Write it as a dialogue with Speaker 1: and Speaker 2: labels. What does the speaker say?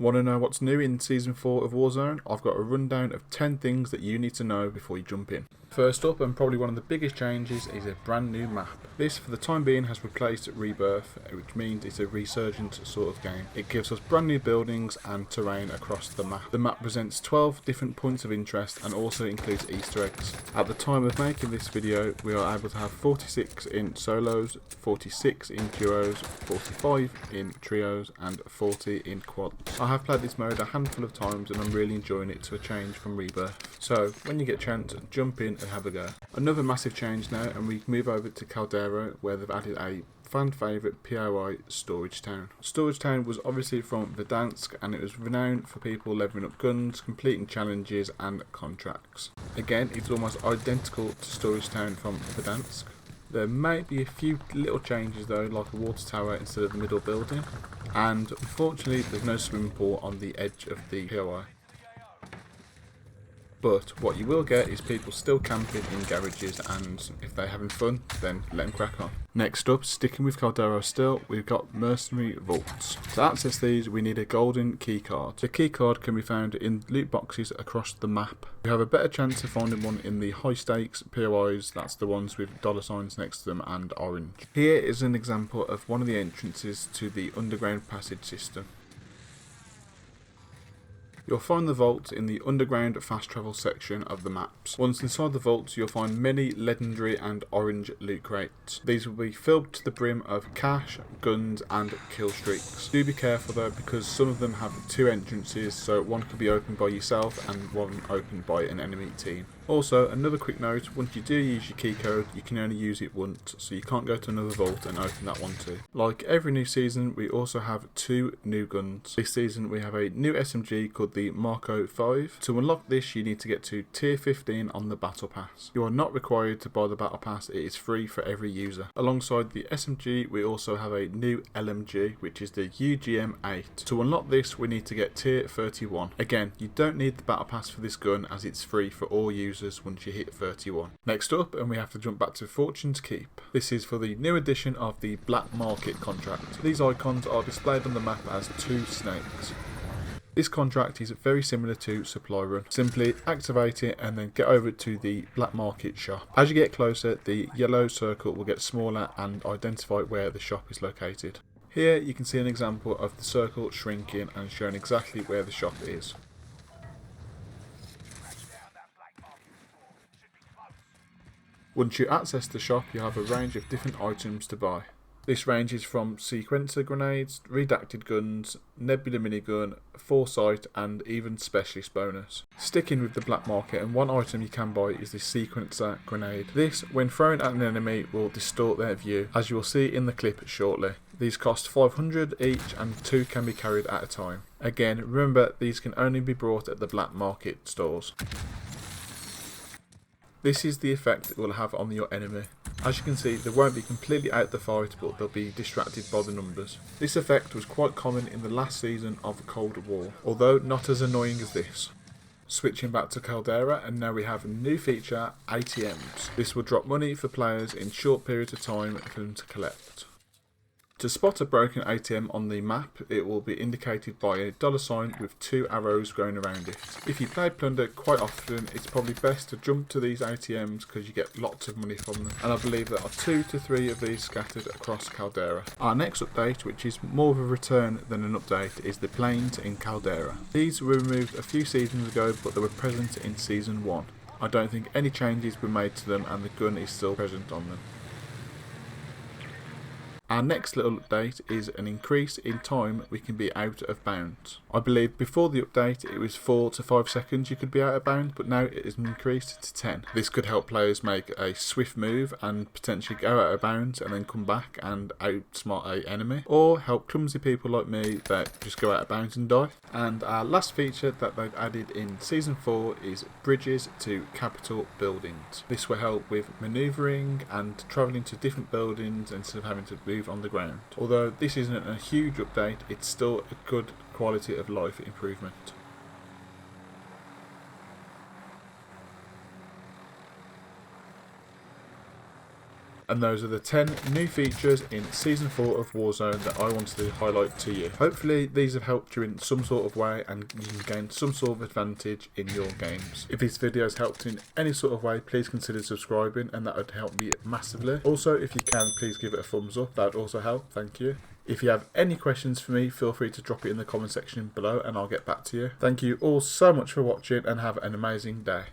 Speaker 1: Want to know what's new in Season 4 of Warzone? I've got a rundown of 10 things that you need to know before you jump in. First up, and probably one of the biggest changes, is a brand new map. This, for the time being, has replaced Rebirth, which means it's a resurgent sort of game. It gives us brand new buildings and terrain across the map. The map presents 12 different points of interest and also includes Easter eggs. At the time of making this video, we are able to have 46 in solos, 46 in duos, 45 in trios and 40 in quads. I have played this mode a handful of times and I'm really enjoying it to a change from Rebirth. So when you get a chance, jump in and have a go. Another massive change now, and we move over to Caldera, where they've added a fan favourite POI Storage Town. Storage Town was obviously from Verdansk and it was renowned for people leveling up guns, completing challenges and contracts. Again, it's almost identical to Storage Town from Verdansk. There may be a few little changes though, like a water tower instead of the middle building, and unfortunately there's no swimming pool on the edge of the POI. But what you will get is people still camping in garages, and if they're having fun, then let them crack on. Next up, sticking with Caldera still, we've got Mercenary Vaults. To access these, we need a golden keycard. The keycard can be found in loot boxes across the map. You have a better chance of finding one in the high stakes POIs, that's the ones with dollar signs next to them and orange. Here is an example of one of the entrances to the underground passage system. You'll find the vault in the underground fast travel section of the maps. Once inside the vaults, you'll find many legendary and orange loot crates. These will be filled to the brim of cash, guns and kill streaks. Do be careful though, because some of them have two entrances, so one could be opened by yourself and one opened by an enemy team. Also, another quick note, once you do use your key code, you can only use it once, so you can't go to another vault and open that one too. Like every new season, we also have two new guns. This season we have a new SMG called the Marco 5. To unlock this, you need to get to tier 15 on the battle pass. You are not required to buy the battle pass, it is free for every user. Alongside the SMG, we also have a new LMG, which is the UGM 8. To unlock this, we need to get tier 31. Again, you don't need the battle pass for this gun as it's free for all users once you hit 31. Next up, and we have to jump back to Fortune's Keep. This is for the new edition of the Black Market contract. These icons are displayed on the map as two snakes. This contract is very similar to Supply Run. Simply activate it and then get over to the Black Market shop. As you get closer, the yellow circle will get smaller and identify where the shop is located. Here you can see an example of the circle shrinking and showing exactly where the shop is. Once you access the shop, you have a range of different items to buy. This ranges from sequencer grenades, redacted guns, nebula minigun, foresight and even specialist bonus. Sticking with the black market, and one item you can buy is the sequencer grenade. This, when thrown at an enemy, will distort their view, as you will see in the clip shortly. These cost 500 each and 2 can be carried at a time. Again, remember these can only be bought at the black market stores. This is the effect it will have on your enemy. As you can see, they won't be completely out the fight, but they'll be distracted by the numbers. This effect was quite common in the last season of Cold War, although not as annoying as this. Switching back to Caldera, and now we have a new feature, ATMs. This will drop money for players in short periods of time for them to collect. To spot a broken ATM on the map, it will be indicated by a $sign with 2 arrows going around it. If you play Plunder quite often, it's probably best to jump to these ATMs because you get lots of money from them, and I believe there are 2 to 3 of these scattered across Caldera. Our next update, which is more of a return than an update, is the planes in Caldera. These were removed a few seasons ago, but they were present in Season 1. I don't think any changes were made to them and the gun is still present on them. Our next little update is an increase in time we can be out of bounds. I believe before the update it was 4 to 5 seconds you could be out of bounds, but now it has been increased to 10. This could help players make a swift move and potentially go out of bounds and then come back and outsmart an enemy, or help clumsy people like me that just go out of bounds and die. And our last feature that they've added in Season 4 is bridges to capital buildings. This will help with manoeuvring and travelling to different buildings instead of having to move on the ground. Although this isn't a huge update, it's still a good quality of life improvement. And those are the 10 new features in Season 4 of Warzone that I wanted to highlight to you. Hopefully these have helped you in some sort of way and you can gain some sort of advantage in your games. If these videos helped in any sort of way, please consider subscribing and that would help me massively. Also, if you can, please give it a thumbs up, that would also help, thank you. If you have any questions for me, feel free to drop it in the comment section below and I'll get back to you. Thank you all so much for watching and have an amazing day.